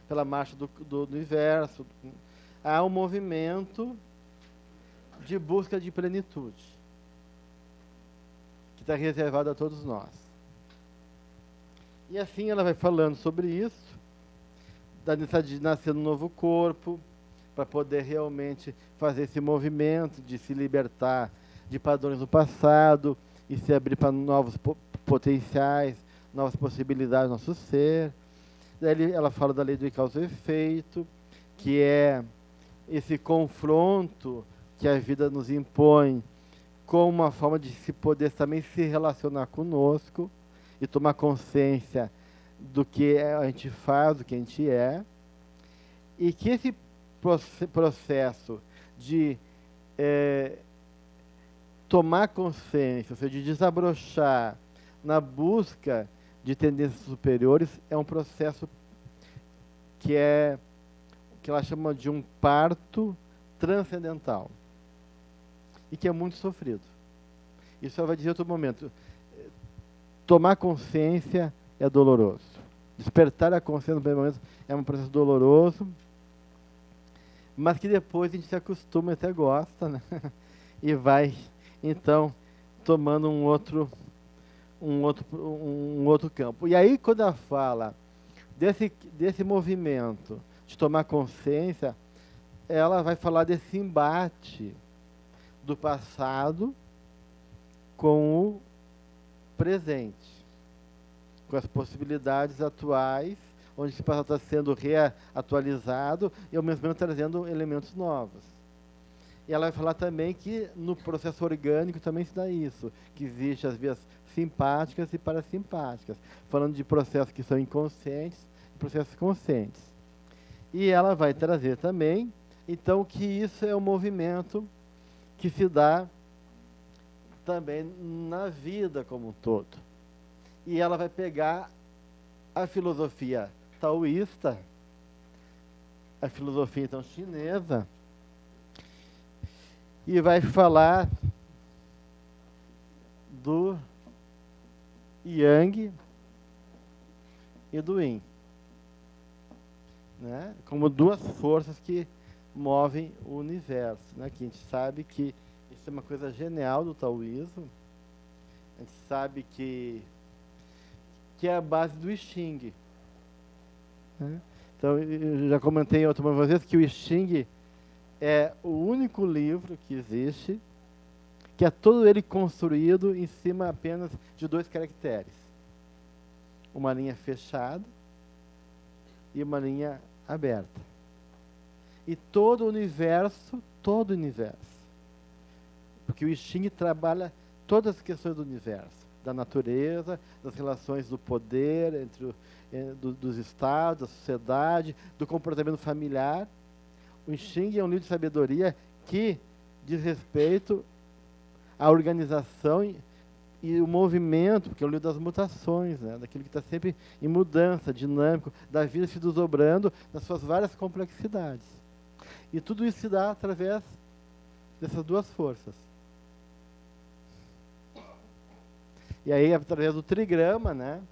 pela marcha do universo, há um movimento de busca de plenitude, que está reservado a todos nós. E assim ela vai falando sobre isso, da necessidade de nascer num novo corpo, para poder realmente fazer esse movimento de se libertar de padrões do passado e se abrir para novos potenciais, novas possibilidades do nosso ser. Daí ela fala da lei do causa e efeito, que é esse confronto que a vida nos impõe como uma forma de se poder também se relacionar conosco e tomar consciência do que a gente faz, do que a gente é, e que esse processo de tomar consciência, ou seja, de desabrochar na busca de tendências superiores, é um processo que ela chama de um parto transcendental e que é muito sofrido. Isso ela vai dizer em outro momento. Tomar consciência é doloroso. Despertar a consciência no primeiro momento é um processo doloroso, mas que depois a gente se acostuma e até gosta, né? E vai, então, tomando um outro campo. E aí, quando ela fala desse movimento de tomar consciência, ela vai falar desse embate do passado com o presente, com as possibilidades atuais, onde esse passado está sendo reatualizado e ao mesmo tempo trazendo elementos novos. E ela vai falar também que no processo orgânico também se dá isso, que existe as vias simpáticas e parasimpáticas, falando de processos que são inconscientes e processos conscientes. E ela vai trazer também, então, que isso é um movimento que se dá também na vida como um todo. E ela vai pegar a filosofia taoísta, a filosofia então chinesa, e vai falar do Yang e do Yin, né? Como duas forças que movem o universo, né? Que a gente sabe que isso é uma coisa genial do taoísmo. A gente sabe que é a base do I Ching, né? Então, eu já comentei outras vezes que o I Ching é o único livro que existe que é todo ele construído em cima apenas de 2 caracteres. Uma linha fechada e uma linha aberta. E todo o universo, porque o I Ching trabalha todas as questões do universo, da natureza, das relações do poder, dos estados, da sociedade, do comportamento familiar. O I Ching é um livro de sabedoria que diz respeito à organização e o movimento, porque é o livro das mutações, né? Daquilo que está sempre em mudança, dinâmico, da vida se desdobrando nas suas várias complexidades. E tudo isso se dá através dessas duas forças. E aí, através do trigrama, né?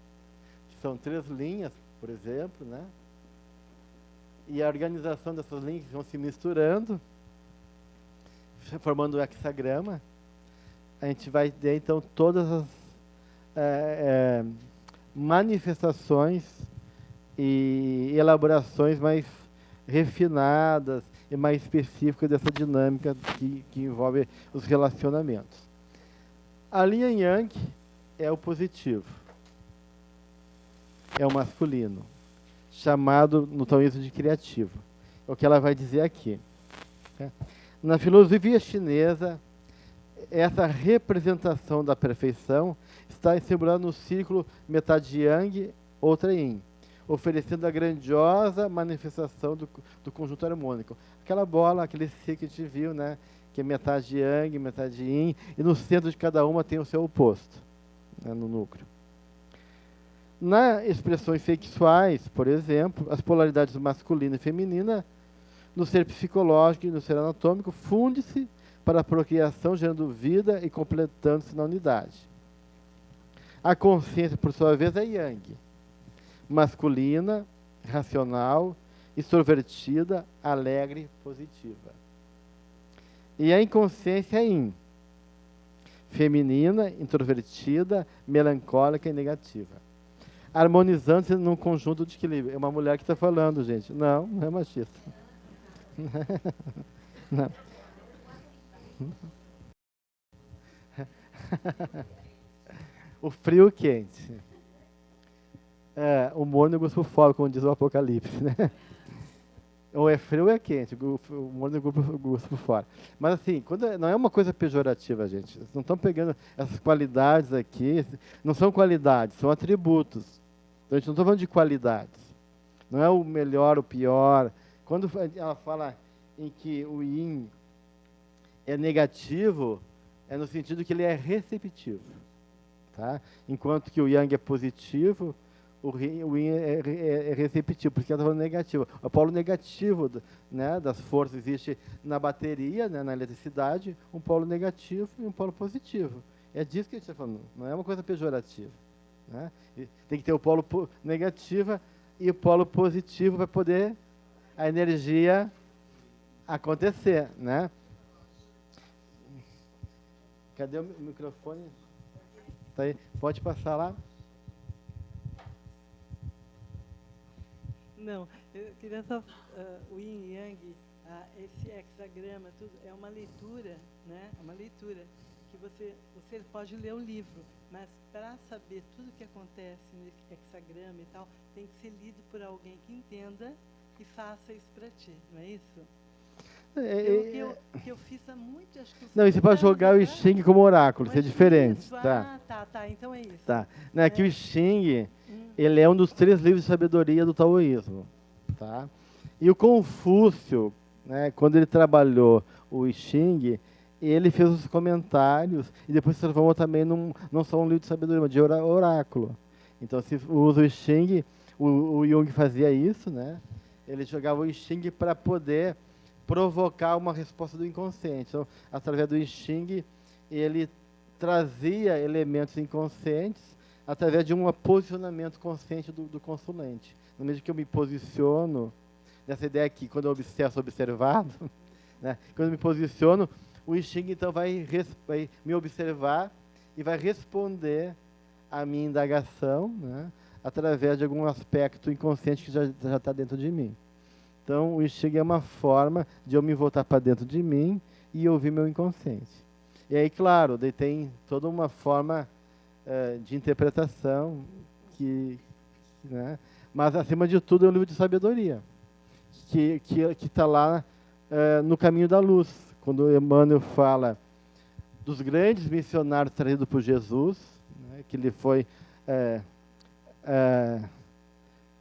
Que são 3 linhas, por exemplo, né? E a organização dessas linhas vão se misturando, formando o hexagrama. A gente vai ter, então, todas as manifestações e elaborações mais refinadas e mais específicas dessa dinâmica que envolve os relacionamentos. A linha Yang é o positivo. é o masculino, chamado no taoísmo de criativo. É o que ela vai dizer aqui. Na filosofia chinesa, essa representação da perfeição está simbolada no círculo metade yang, outra yin, oferecendo a grandiosa manifestação do conjunto harmônico. Aquela bola, aquele círculo que a gente viu, né, que é metade yang, metade yin, e no centro de cada uma tem o seu oposto, né, no núcleo. Nas expressões sexuais, por exemplo, as polaridades masculina e feminina, no ser psicológico e no ser anatômico, funde-se para a procriação, gerando vida e completando-se na unidade. A consciência, por sua vez, é yang, masculina, racional, extrovertida, alegre, positiva. E a inconsciência é yin, feminina, introvertida, melancólica e negativa. Harmonizando-se num conjunto de equilíbrio. É uma mulher que está falando, gente. Não, não é machista. Não. O frio quente. O morno gosto fora, como diz o Apocalipse, né? Ou é frio ou é quente, o morno gosto por fora. Mas assim, não é uma coisa pejorativa, gente. Vocês não estão pegando essas qualidades aqui, não são qualidades, são atributos. Então a gente não está falando de qualidades. Não é o melhor, o pior. Quando ela fala em que o yin é negativo, é no sentido que ele é receptivo. Tá? Enquanto que o yang é positivo, o yin é receptivo, porque ela está falando negativo. O polo negativo, né, das forças existe na bateria, né, na eletricidade, um polo negativo e um polo positivo. É disso que a gente está falando, não é uma coisa pejorativa. Né? Tem que ter o polo negativo e o polo positivo para poder a energia acontecer. Né? Cadê o microfone? Tá aí. Pode passar lá? Não, eu queria só, o Yin e Yang, esse hexagrama, tudo, é uma leitura, né? É uma leitura que você pode ler o livro, mas para saber tudo o que acontece nesse hexagrama e tal, tem que ser lido por alguém que entenda e faça isso para ti, não é isso? Que eu fiz há muito, acho que... Não, e você pode jogar o I Ching como oráculo, isso é diferente. Isso, tá, então é isso. Tá. Não, é que o I Ching, ele é um dos 3 livros de sabedoria do taoísmo. Tá? E o Confúcio, né, quando ele trabalhou o I Ching, ele fez os comentários e depois se transformou também não só um livro de sabedoria, mas de oráculo. Então, se usa o I Ching, o Jung fazia isso, né? Ele jogava o I Ching para poder provocar uma resposta do inconsciente. Então, através do I Ching, ele trazia elementos inconscientes através de um posicionamento consciente do consulente. No mesmo que eu me posiciono, nessa ideia aqui, quando eu sou observado, né, quando eu me posiciono, o I Ching então vai me observar e vai responder à minha indagação, né, através de algum aspecto inconsciente que já está dentro de mim. Então, o I Ching é uma forma de eu me voltar para dentro de mim e ouvir meu inconsciente. E aí, claro, daí tem toda uma forma de interpretação, né? Mas, acima de tudo, é um livro de sabedoria, que está lá no caminho da luz. Quando Emmanuel fala dos grandes missionários trazidos por Jesus, né, que ele foi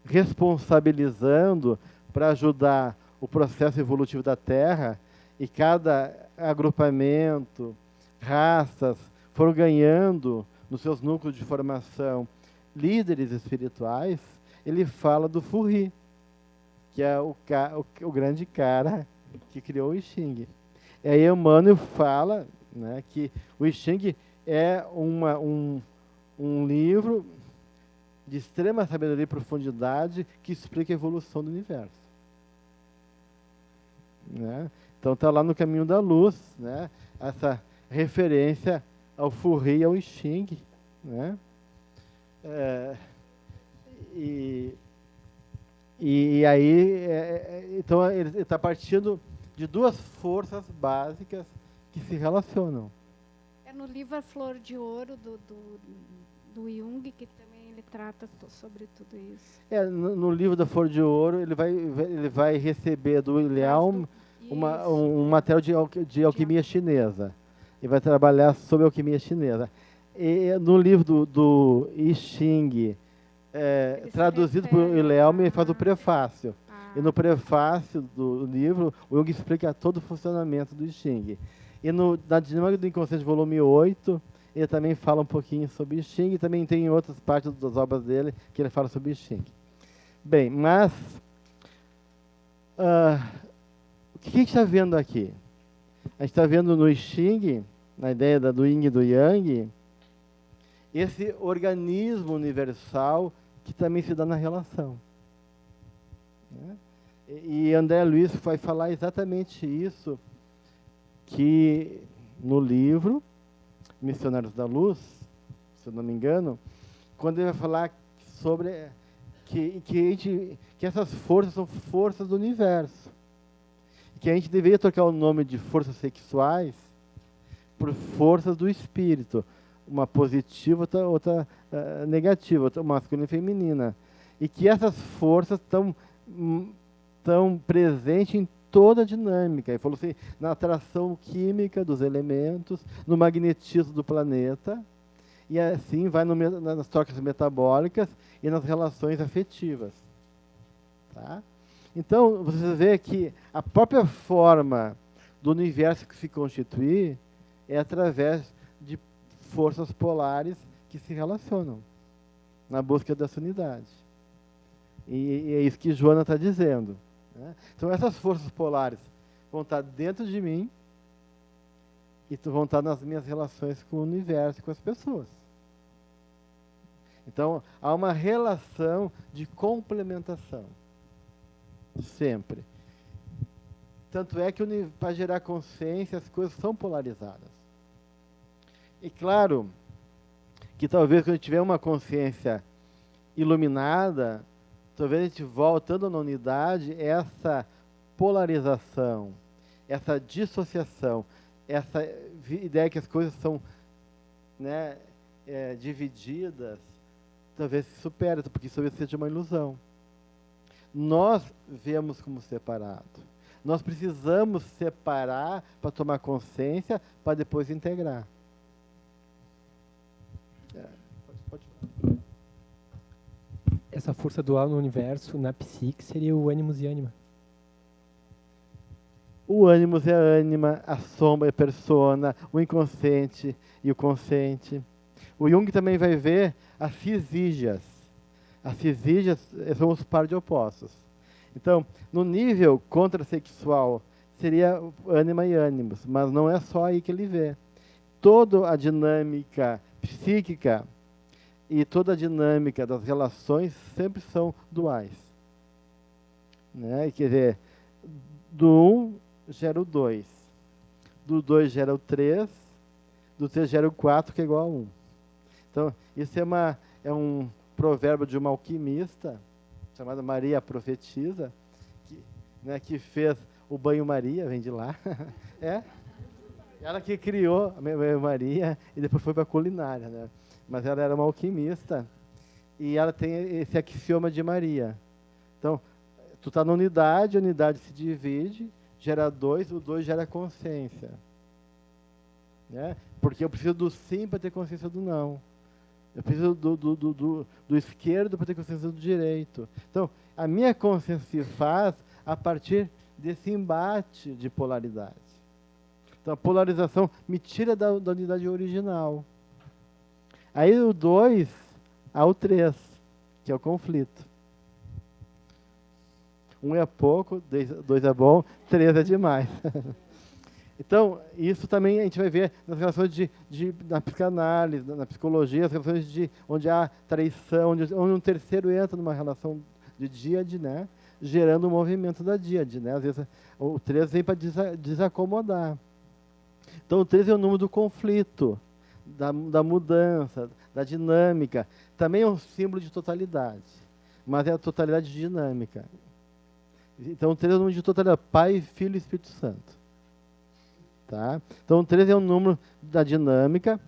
responsabilizando para ajudar o processo evolutivo da Terra, e cada agrupamento, raças, foram ganhando nos seus núcleos de formação líderes espirituais, ele fala do Furri, que é o grande cara que criou o I Ching. E aí Emmanuel fala, né, que o I Ching é um livro de extrema sabedoria e profundidade que explica a evolução do universo. Né? Então está lá no caminho da luz, né, essa referência ao Furri e ao I Ching, né? E aí, então ele está partindo de 2 forças básicas que se relacionam. No livro A Flor de Ouro, do Jung, que também ele trata sobre tudo isso. No livro da Flor de Ouro, ele vai receber do Wilhelm um material de alquimia chinesa. Ele vai trabalhar sobre alquimia chinesa. E no livro do I Ching, traduzido por Wilhelm, ele faz o prefácio. E no prefácio do livro, o Jung explica todo o funcionamento do I Ching. E na Dinâmica do Inconsciente, volume 8, ele também fala um pouquinho sobre I Ching, e também tem outras partes das obras dele que ele fala sobre I Ching. Bem, mas o que a gente está vendo aqui? A gente está vendo no I Ching, na ideia do Yin e do Yang, esse organismo universal que também se dá na relação. Né? E André Luiz vai falar exatamente isso, que no livro Missionários da Luz, se eu não me engano, quando ele vai falar sobre que essas forças são forças do universo, que a gente deveria trocar o nome de forças sexuais por forças do espírito, uma positiva, outra negativa, outra masculina e feminina, e que essas forças estão presentes em toda a dinâmica. Ele falou assim, na atração química dos elementos, no magnetismo do planeta, e assim vai nas trocas metabólicas e nas relações afetivas. Tá? Então, você vê que a própria forma do universo que se constitui é através de forças polares que se relacionam na busca dessa unidade. E é isso que Joana está dizendo. Né? Então, essas forças polares vão estar dentro de mim e vão estar nas minhas relações com o universo e com as pessoas. Então, há uma relação de complementação. Sempre. Tanto é que para gerar consciência, as coisas são polarizadas. E claro que talvez quando a gente tiver uma consciência iluminada, talvez a gente voltando na unidade, essa polarização, essa dissociação, essa ideia que as coisas são, né, divididas, talvez se supere, porque isso talvez seja uma ilusão. Nós vemos como separado. Nós precisamos separar para tomar consciência, para depois integrar. Pode falar. Essa força dual no universo, na psique, seria o ânimos e ânima. O ânimos é a ânima, a sombra é a persona, o inconsciente e o consciente. O Jung também vai ver as cisígias. As cisígias são os pares de opostos. Então, no nível contrasexual, seria ânima e ânimos, mas não é só aí que ele vê. Toda a dinâmica psíquica e toda a dinâmica das relações sempre são duais. Né? Quer dizer, do 1 gera o 2, do 2 gera o 3, do 3 gera o 4, que é igual a 1. Então, isso é um provérbio de uma alquimista, chamada Maria a Profetisa, que fez o banho-maria, vem de lá. Ela que criou a banho-maria e depois foi para a culinária. Né? Mas ela era uma alquimista e ela tem esse axioma de Maria. Então, tu está na unidade, a unidade se divide, gera 2, o 2 gera consciência. Né? Porque eu preciso do sim para ter consciência do não. Eu preciso do esquerdo para ter consciência do direito. Então, a minha consciência se faz a partir desse embate de polaridade. Então, a polarização me tira da unidade original. Aí, o 2 ao 3, que é o conflito. 1 é pouco, 2 é bom, 3 é demais. Então, isso também a gente vai ver nas relações na psicanálise, na psicologia, as relações onde há traição, onde um terceiro entra numa relação de díade, né, gerando um movimento da díade. Né? Às vezes, o 3 vem para desacomodar. Então, o 3 é o número do conflito, da mudança, da dinâmica. Também é um símbolo de totalidade, mas é a totalidade dinâmica. Então, o 3 é o número de totalidade, Pai, Filho e Espírito Santo. Tá? Então, o 3 é o número da dinâmica.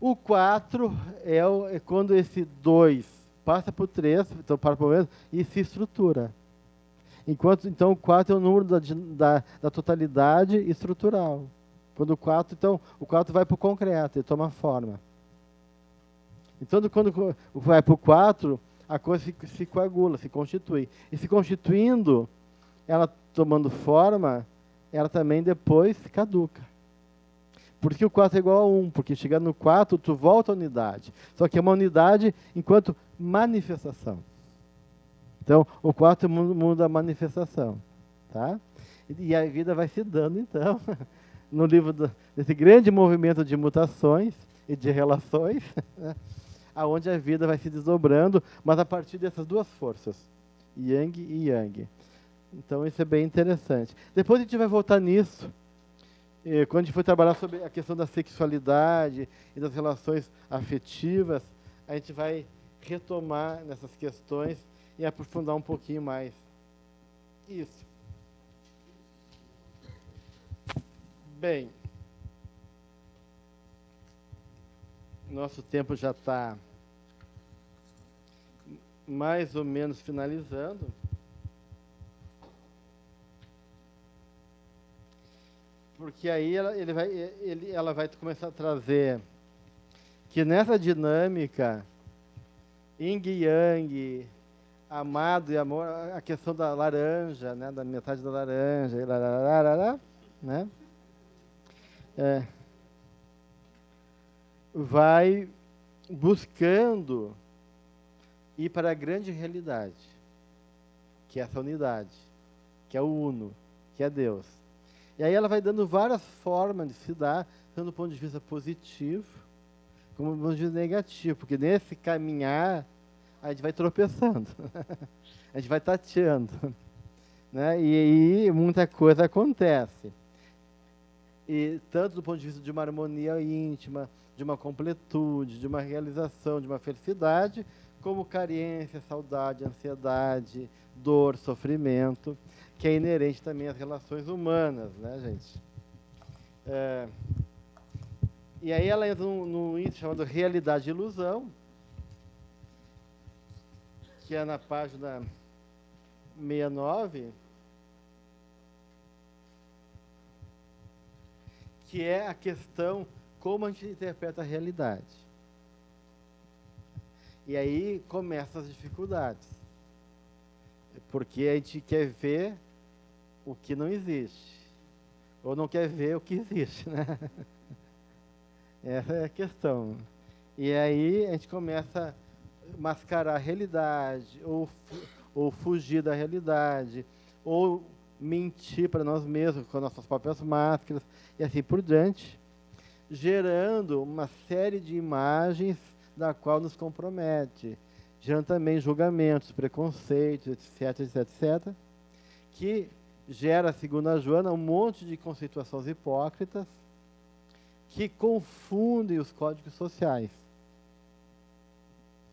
O 4 é quando esse 2 passa para o 3, então para o mesmo, e se estrutura. Então, o 4 é o número da totalidade estrutural. Quando o 4 vai para o concreto, ele toma forma. Então, quando vai para o 4, a coisa se coagula, se constitui. E se constituindo, ela tomando forma, ela também depois caduca. Por isso que o 4 é igual a 1, porque chegando no 4, tu volta à unidade. Só que é uma unidade enquanto manifestação. Então, o 4 muda a manifestação. Tá? E a vida vai se dando, então, no livro desse grande movimento de mutações e de relações, né? Aonde a vida vai se desdobrando, mas a partir dessas duas forças, Yang e Yang. Então, isso é bem interessante. Depois a gente vai voltar nisso, quando a gente for trabalhar sobre a questão da sexualidade e das relações afetivas, a gente vai retomar nessas questões e aprofundar um pouquinho mais isso. Bem, nosso tempo já está mais ou menos finalizando. Porque aí ela vai começar a trazer que nessa dinâmica Yin e Yang, amado e amor, a questão da laranja, né, da metade da laranja, né, vai buscando ir para a grande realidade, que é essa unidade, que é o Uno, que é Deus. E aí ela vai dando várias formas de se dar, tanto do ponto de vista positivo, como do ponto de vista negativo, porque nesse caminhar a gente vai tropeçando, a gente vai tateando, né? E aí muita coisa acontece. E tanto do ponto de vista de uma harmonia íntima, de uma completude, de uma realização, de uma felicidade, como carência, saudade, ansiedade, dor, sofrimento, que é inerente também às relações humanas, né, gente? E aí ela entra num item chamado realidade e ilusão, que é na página 69, que é a questão como a gente interpreta a realidade. E aí começam as dificuldades, porque a gente quer ver o que não existe, ou não quer ver o que existe, né? Essa é a questão. E aí a gente começa a mascarar a realidade, ou fugir da realidade, ou mentir para nós mesmos com nossas próprias máscaras, e assim por diante, gerando uma série de imagens da qual nos compromete, gerando também julgamentos, preconceitos, etc, etc, etc, que gera, segundo a Joana, um monte de conceituações hipócritas que confundem os códigos sociais,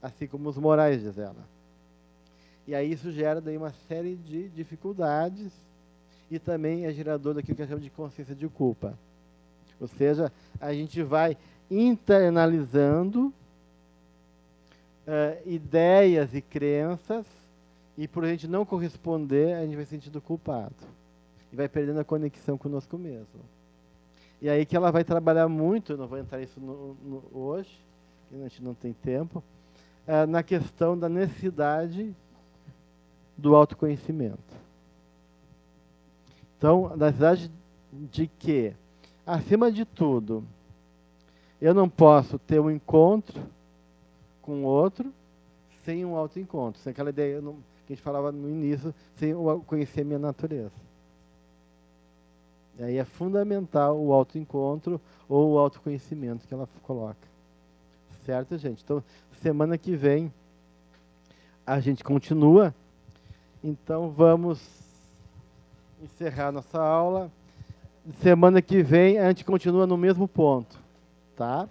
assim como os morais, diz ela. E aí isso gera daí uma série de dificuldades e também é gerador daquilo que a gente chama de consciência de culpa. Ou seja, a gente vai internalizando ideias e crenças, e por a gente não corresponder, a gente vai se sentindo culpado. E vai perdendo a conexão conosco mesmo. E aí que ela vai trabalhar muito, eu não vou entrar nisso hoje, a gente não tem tempo, na questão da necessidade do autoconhecimento. Então, da necessidade de que, acima de tudo, eu não posso ter um encontro com o outro sem um autoencontro, sem aquela ideia que a gente falava no início, sem eu conhecer minha natureza. E aí é fundamental o autoencontro ou o autoconhecimento que ela coloca. Certo, gente? Então, semana que vem a gente continua. Então, vamos encerrar nossa aula. Semana que vem a gente continua no mesmo ponto, tá?